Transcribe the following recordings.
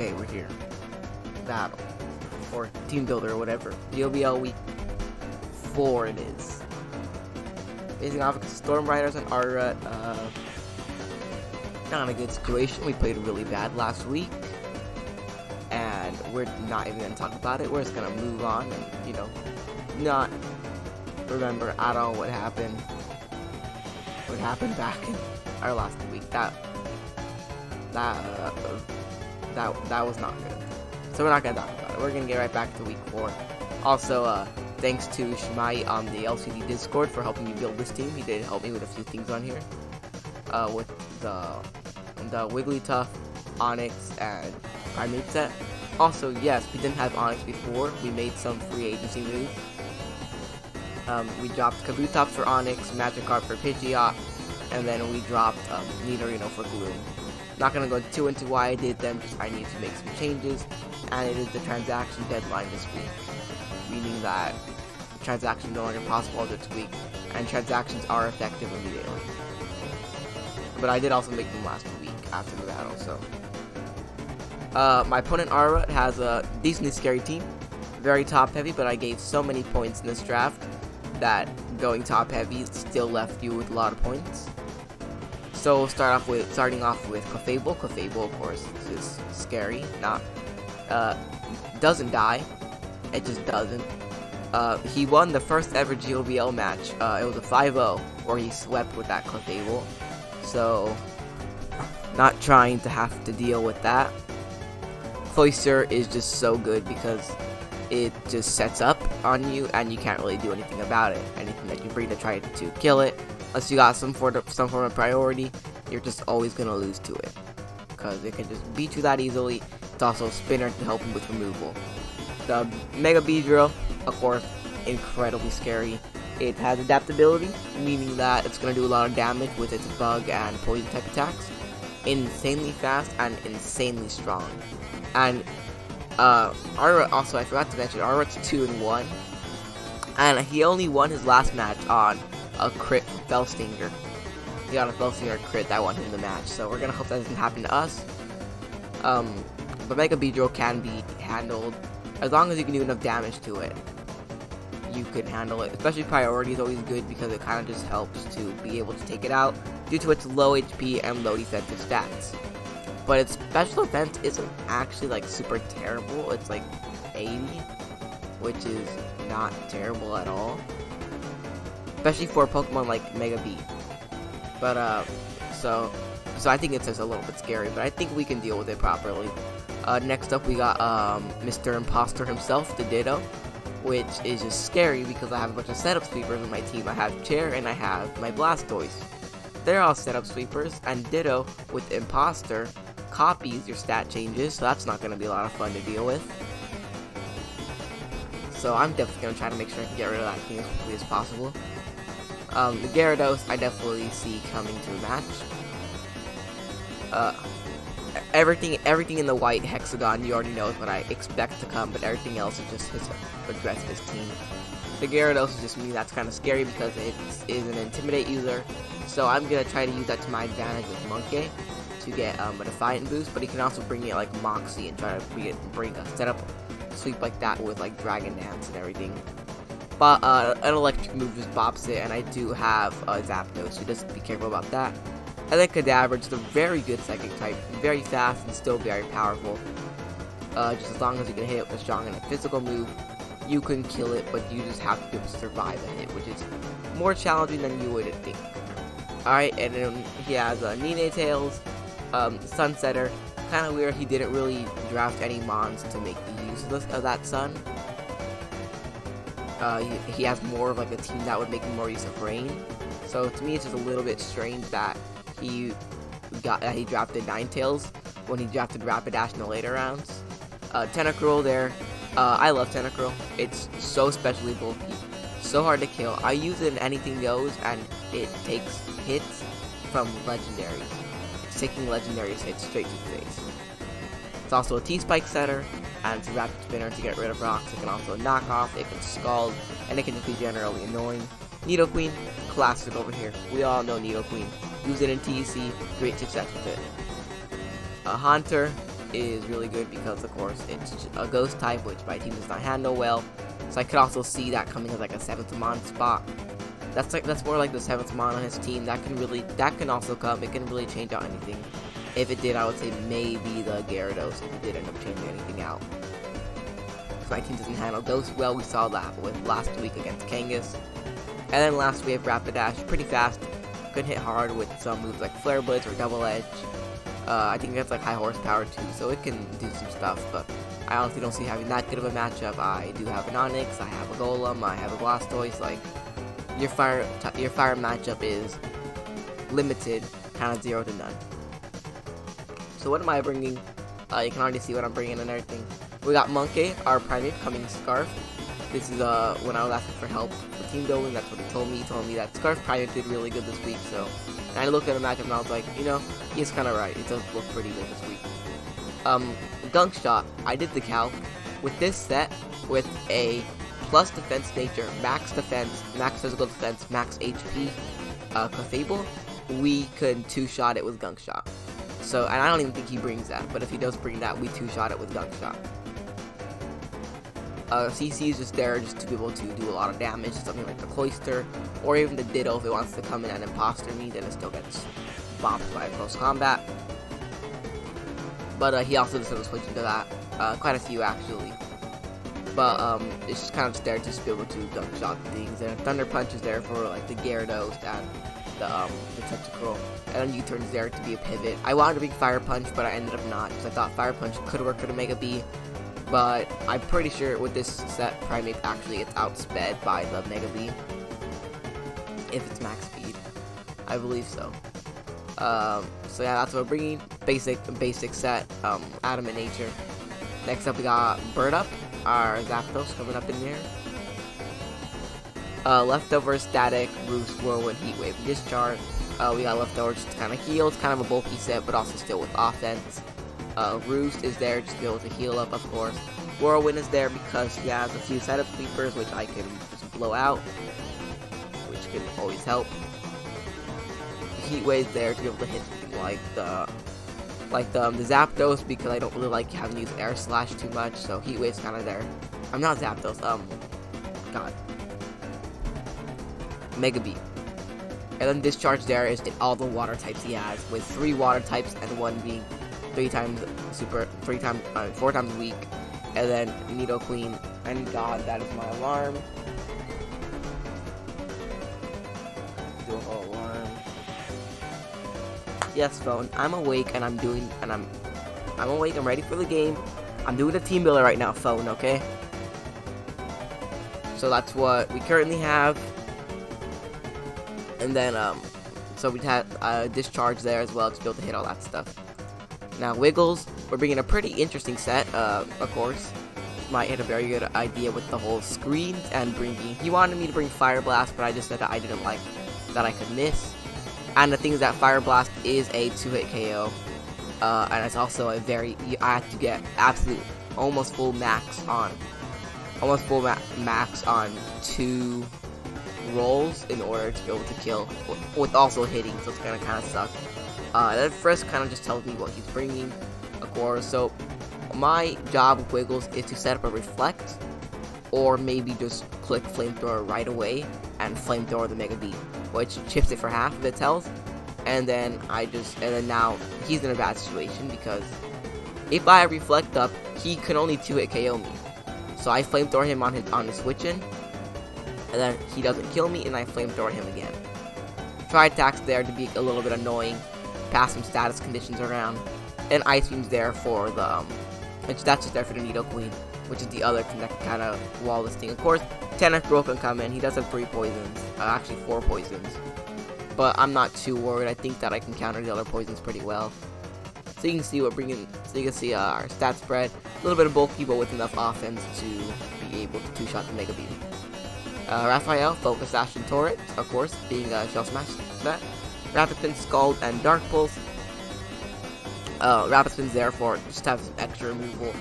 Okay, we're here. Battle. Or team builder or whatever. GOBL week 4 it is. Facing off against Storm Riders and Rrut. Not in a good situation. We played really bad last week. And we're not even going to talk about it. We're just going to move on and, you know, not remember at all what happened. What happened back in our last week. That was not good. So we're not gonna talk about it. We're gonna get right back to week 4. Also, thanks to Shmai on the LCD Discord for helping me build this team. He did help me with a few things on here. With the Wigglytuff, Onyx, and Primate set. Also, yes, we didn't have Onyx before. We made some free agency moves. We dropped Kabutops for Onyx, Magikarp for Pidgeot, and then we dropped Nidorino for Gloom. Not gonna go too into why I did them, just I need to make some changes, and it is the transaction deadline this week, meaning that transactions are no longer possible this week, and transactions are effective immediately. But I did also make them last week after the battle, so. My opponent Rrut has a decently scary team, very top heavy, but I gave so many points in this draft that going top heavy still left you with a lot of points. So we'll starting off with Clefable. Clefable, of course, is scary. Doesn't die. It just doesn't. He won the first ever GOBL match. It was a 5-0 where he swept with that Clefable. So, not trying to have to deal with that. Cloyster is just so good because it just sets up on you and you can't really do anything about it. Anything that you bring to try to kill it, unless you got some form of priority, you're just always gonna lose to it because it can just beat you that easily. It's also a spinner to help him with removal. The Mega Beedrill, of course, incredibly scary. It has adaptability, meaning that it's gonna do a lot of damage with its bug and poison type attacks. Insanely fast and insanely strong. And Rrut, also, I forgot to mention, Rrut's 2-1, and he only won his last match on a crit from Felstinger. He got a Felstinger crit that won him the match, so we're gonna hope that doesn't happen to us. But Mega Beedrill can be handled, as long as you can do enough damage to it. You can handle it, especially priority is always good because it kind of just helps to be able to take it out due to its low HP and low defensive stats. But its special defense isn't actually like super terrible. It's like 80, which is not terrible at all, especially for a Pokemon like Mega Bee. But so I think it's just a little bit scary, but I think we can deal with it properly. Next up we got Mr. Imposter himself, the Ditto, which is just scary because I have a bunch of setup sweepers on my team. I have Chair and I have my Blastoise. They're all setup sweepers, and Ditto with Imposter copies your stat changes, so that's not going to be a lot of fun to deal with. So I'm definitely going to try to make sure I can get rid of that thing as quickly as possible. The Gyarados I definitely see coming to a match. Everything in the white hexagon you already know is what I expect to come, but everything else is just his aggressive team. The Gyarados is just me, that's kind of scary because it is an Intimidate user, so I'm going to try to use that to my advantage with Monkey to get a Defiant boost, but he can also bring it like Moxie and try to bring a setup sweep like that with like Dragon Dance and everything. But an electric move just bops it, and I do have Zapdos, so just be careful about that. And then Kadabra, just a very good psychic type, very fast and still very powerful. Just as long as you can hit it with a strong and a physical move, you can kill it, but you just have to be able to survive a hit, which is more challenging than you would think. Alright, and then he has Ninetales, Sunsetter. Kind of weird he didn't really draft any mons to make the use of that Sun. He has more of like a team that would make more use of Rain. So to me it's just a little bit strange that he drafted Ninetales when he drafted Rapidash in the later rounds. Tentacruel there. I love Tentacruel. It's so specially bulky, so hard to kill. I use it in anything goes, and it takes hits from legendaries. It's taking legendaries hits straight to the face. It's also a T-Spike setter, and it's a rapid spinner to get rid of rocks. It can also knock off, it can scald, and it can just be generally annoying. Nidoqueen, classic over here. We all know Nidoqueen. Use it in TEC, great success with it. A Haunter, is really good because, of course, it's a ghost type, which my team does not handle well. So I could also see that coming as like a 7th Mon spot. That's more like the 7th Mon on his team. That can also come. It can really change out anything. If it did, I would say maybe the Gyarados if it did end up changing anything out. Because my team doesn't handle ghosts well. We saw that with last week against Kangas. And then last we have Rapidash, pretty fast. Could hit hard with some moves like Flare Blitz or Double Edge. I think that's like high horsepower too, so it can do some stuff, but I honestly don't see having that good of a matchup. I do have an Onix, I have a Golem, I have a Blastoise. Like, your fire matchup is limited, kind of 0 to none. So what am I bringing? You can already see what I'm bringing and everything. We got Monkey, our Primate, coming Scarf. This is when I was asking for help for team building, that's what he told me. He told me that Scarf Primate did really good this week, so. And I looked at the matchup and I was like, you know, he's kind of right. It does look pretty good this week. Gunk Shot, I did the calc. With this set, with a plus defense nature, max defense, max physical defense, max HP, Clefable, we could 2-shot it with Gunk Shot. So, and I don't even think he brings that, but if he does bring that, we 2-shot it with Gunk Shot. CC is just there just to be able to do a lot of damage, something like the Cloyster, or even the Ditto if it wants to come in and imposter me, then it still gets bopped by close combat. But he also does switch into that, quite a few actually. But it's just kind of just there to just be able to Gunk Shot things, and Thunder Punch is there for like the Gyarados and the Tentacruel, and then U-Turn is there to be a pivot. I wanted to bring Fire Punch, but I ended up not, because I thought Fire Punch could work for the Mega B. But I'm pretty sure with this set, Primate actually gets outsped by the Mega B. If it's max speed. I believe so. So yeah, that's what we're bringing. Basic set, Adamant Nature. Next up we got Bird Up, our Zapdos coming up in here. Leftover, Static, Roost, Whirlwind, Heat Wave, Discharge. We got Leftover just to kind of heal. It's kind of a bulky set, but also still with offense. Roost is there just to be able to heal up, of course. Whirlwind is there because he has a few setup sweepers, which I can just blow out, which can always help. Heat Wave's there to be able to hit like the Zapdos, because I don't really like having to use Air Slash too much, so Heat Wave's kind of there. I'm not Zapdos, God. Mega B. And then Discharge there is all the water types he has, with 3 water types and 1 being 4 times weak, and then Nidoqueen, and God, that is my alarm. Do a whole alarm. Yes, phone. I'm awake, and I'm awake. I'm ready for the game. I'm doing a team builder right now, phone. Okay. So that's what we currently have, and then so we had Discharge there as well to be able to hit all that stuff. Now, Wiggles, we're bringing a pretty interesting set, of course. Might hit a very good idea with the whole screens and bringing. He wanted me to bring Fire Blast, but I just said that I didn't like that I could miss. And the thing is that Fire Blast is a 2-hit KO, and it's also a very. I have to get absolute, almost full max on 2 rolls in order to be able to kill with also hitting. So it's gonna kind of suck. That first kind of just tells me what he's bringing, of course. So my job with Wiggles is to set up a Reflect, or maybe just click Flamethrower right away and Flamethrower the Mega B, which chips it for half of its health. And then now he's in a bad situation, because if I Reflect up, he can only 2-hit KO me. So I Flamethrower him on his switch in, and then he doesn't kill me, and I Flamethrower him again. Try Attack's there to be a little bit annoying. Pass some status conditions around, and Ice Beam's there for the that's just there for the Nidoqueen, which is the other thing that can kind of wall this thing. Of course, Tentacruel can come in. He does have 3 poisons, actually 4 poisons, but I'm not too worried. I think that I can counter the other poisons pretty well. So you can see our stat spread, a little bit of bulky, but with enough offense to be able to 2-shot the Mega Beam. Raphael, Focus Sash, and Torrent, of course, being a Shell Smash set. Rapid Spin, Scald, and Dark Pulse. Rapid Spin's there for just to have some extra removal.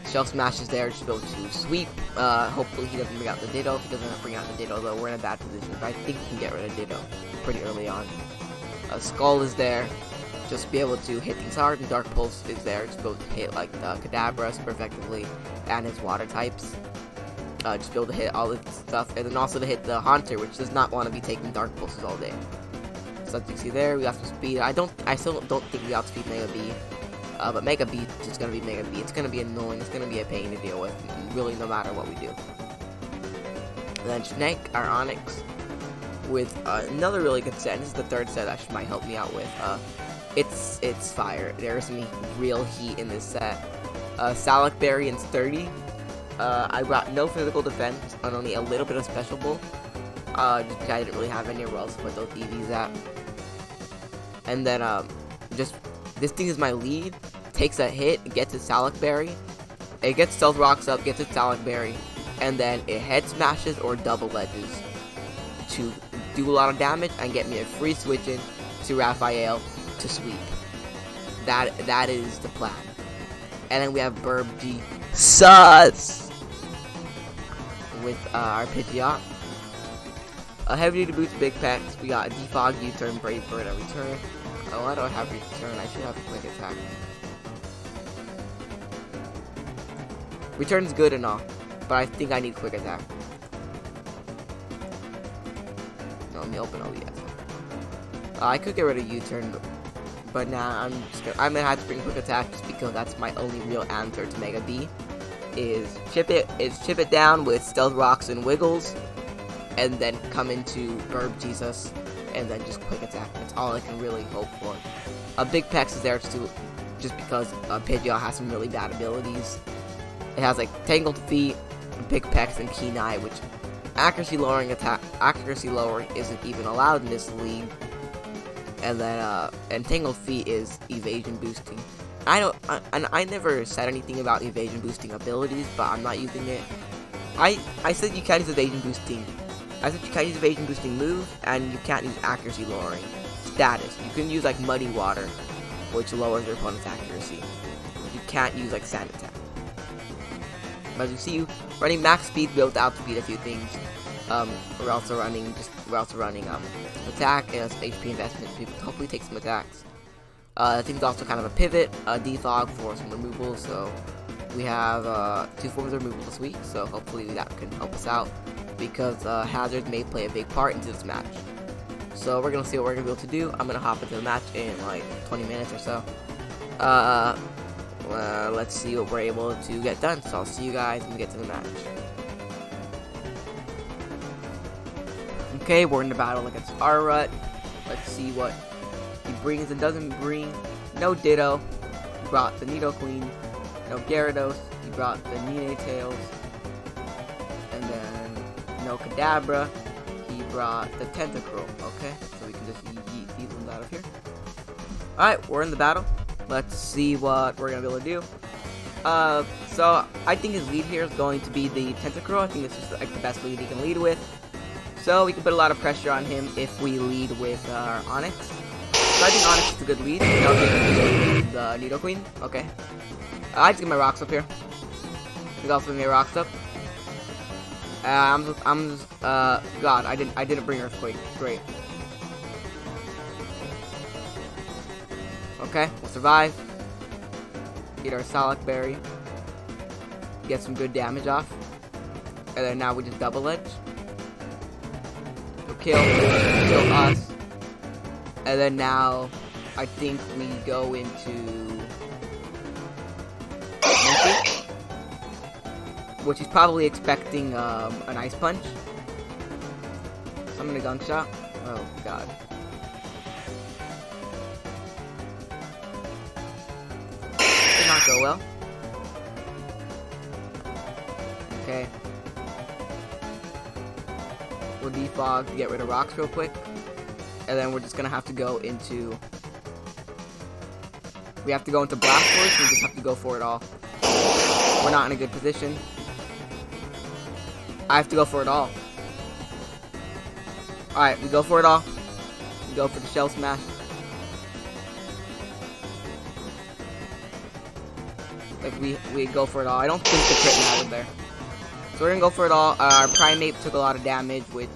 Shell Smash is there just to be able to sweep. Hopefully he doesn't bring out the Ditto. If he doesn't bring out the Ditto, though, we're in a bad position. But I think he can get rid of Ditto pretty early on. Skull is there. just be able to hit things hard, and Dark Pulse is there to be able to hit like the Kadabra super effectively and his water types. Just be able to hit all this stuff, and then also to hit the Haunter, which does not want to be taking Dark Pulses all day. So as you can see there, we got some speed. I still don't think we outspeed Mega B, but Mega B is just gonna be Mega B. It's gonna be annoying. It's gonna be a pain to deal with, really, no matter what we do. And then Snake, our Onyx, with another really good set. And this is the third set that might help me out with. It's fire. There's some real heat in this set. Salac Berry and Sturdy. I brought no physical defense and only a little bit of special bull. Just because I didn't really have anywhere else to put those EVs at. And then just this thing is my lead. Takes a hit, gets its Salac Berry. It gets Stealth Rocks up, gets its Salac Berry, and then it head smashes or double ledges to do a lot of damage and get me a free switch in to Raphael to sweep. That is the plan. And then we have Burb G Sus with our Pidgeot. A heavy duty boost big packs. We got a Defog, U-turn, Brave Bird, and return. Oh, I don't have return. I should have a quick attack. Return's good and all, but I think I need quick attack. No, let me open all these. I could get rid of U-turn, but now I'm gonna have to bring quick attack just because that's my only real answer to Mega B. Is chip it down with Stealth Rocks and Wiggles, and then come into Burb Jesus, and then just quick attack. That's all I can really hope for. Big Pex is there just because Pidgeot has some really bad abilities. It has like Tangled Feet, Big Pex, and Keen Eye, which accuracy lowering isn't even allowed in this league. And then and Tangled Feet is evasion boosting. I never said anything about evasion boosting abilities, but I'm not using it. I said you can't use evasion boosting. I said you can't use evasion boosting moves, and you can't use accuracy lowering status. You can use like Muddy Water, which lowers your opponent's accuracy. But you can't use like Sand Attack. But as you see, running max speed, be able to outspeed a few things. We're also running attack and some HP investment. People hopefully take some attacks. I think it's also kind of a pivot, defog for some removal. So we have 2 forms of removal this week. So hopefully that can help us out because hazards may play a big part into this match. So we're gonna see what we're gonna be able to do. I'm gonna hop into the match in like 20 minutes or so. Let's see what we're able to get done. So I'll see you guys when we get to the match. Okay, we're in the battle against Rrut. Let's see what he brings and doesn't bring. No Ditto. He brought the Nidoqueen. No Gyarados. He brought the Ninetales. And then no Kadabra. He brought the Tentacruel. Okay, so we can just yeet these ones out of here. Alright, we're in the battle. Let's see what we're going to be able to do. So I think his lead here is going to be the Tentacruel. I think it's just like the best lead he can lead with. So we can put a lot of pressure on him if we lead with our Onyx. So I think Onyx is a good lead. The Nidoqueen. Okay. I just get my rocks up here. I also get my rocks up. God, I didn't bring Earthquake. Great. Okay, we'll survive. Get our Salac Berry. Get some good damage off. And then now we just double edge. Kill us. And then now I think we go into Monkey, which he's probably expecting an Ice Punch. So I'm gonna Gunshot. Oh god. Did not go well. Okay. We'll defog to get rid of rocks real quick. And then we're just gonna have to go into... We have to go into Blast Force, we just have to go for it all. We're not in a good position. I have to go for it all. Alright, we go for it all. We go for the Shell Smash. Like, we go for it all. I don't think the crit mattered there. So we're gonna go for it all. Our Primate took a lot of damage, which...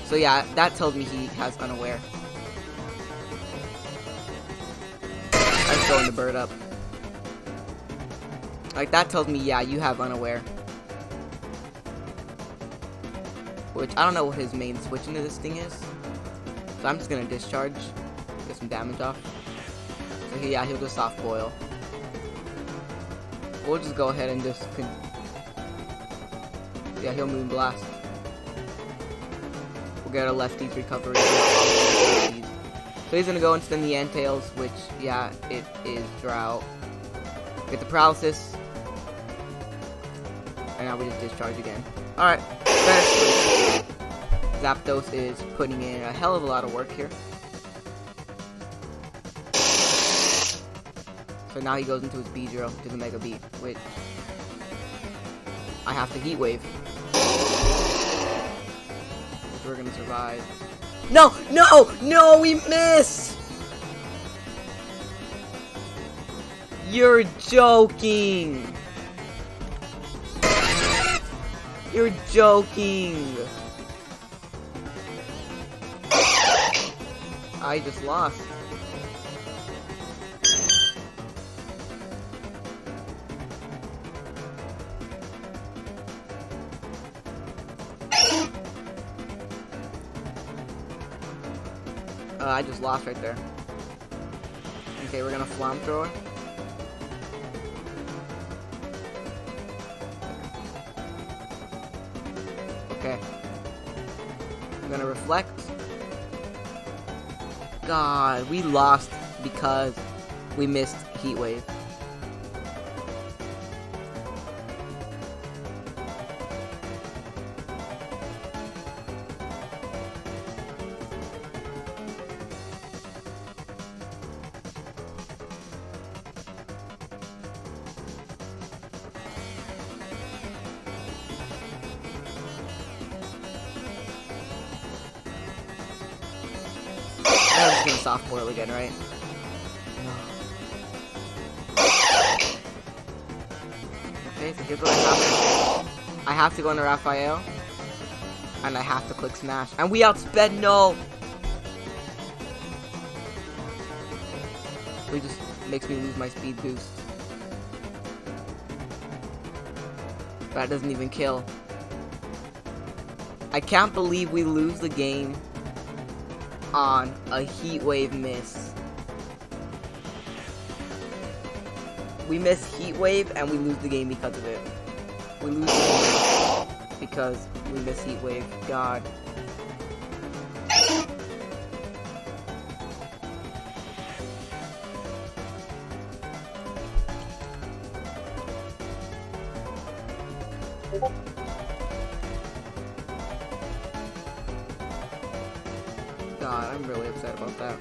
So yeah, that tells me he has Unaware. throwing the bird up. Like, that tells me, yeah, you have unaware. Which, I don't know what his main switch into this thing is. So I'm just gonna discharge. Get some damage off. So yeah, he'll just soft boil. We'll just go ahead and just... Yeah, he'll moon blast. We'll get a lefty's recovery. So he's gonna go into the Niantails, which, yeah, it is Drought. Get the paralysis. And now we just discharge again. Alright, Zapdos is putting in a hell of a lot of work here. So now he goes into his Beedrill to the Mega Beat, which I have to Heat Wave. Which we're gonna survive. No! No! No! We missed! You're joking! You're joking! I just lost. I just lost right there. Okay, we're gonna Flamethrower. Okay. I'm gonna Reflect. God, we lost because we missed Heat Wave. I'm just gonna soft boil again, right? Okay, so here's what I have to do. I have to go into Raphael. And I have to click Smash. And we outsped, no! It just makes me lose my speed boost. That doesn't even kill. I can't believe we lose the game on a Heat Wave miss. We miss Heat Wave and we lose the game because of it. We lose the game because we miss Heat Wave. God. God, I'm really upset about that.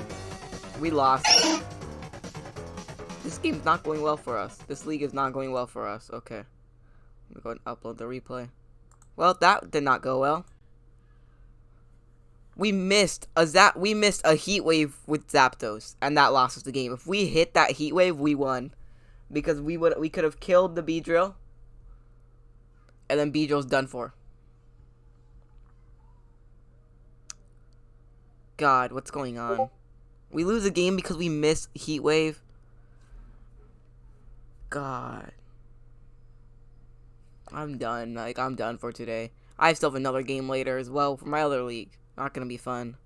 We lost. This game's not going well for us. This league is not going well for us. Okay. Let me go and upload the replay. Well, that did not go well. We missed a Heat Wave with Zapdos, and that lost us the game. If we hit that Heat Wave, we won. Because we could have killed the Beedrill. And then Beedrill's done for. God, what's going on? We lose a game because we miss Heat Wave. God. I'm done. Like, I'm done for today. I still have another game later as well for my other league. Not gonna be fun.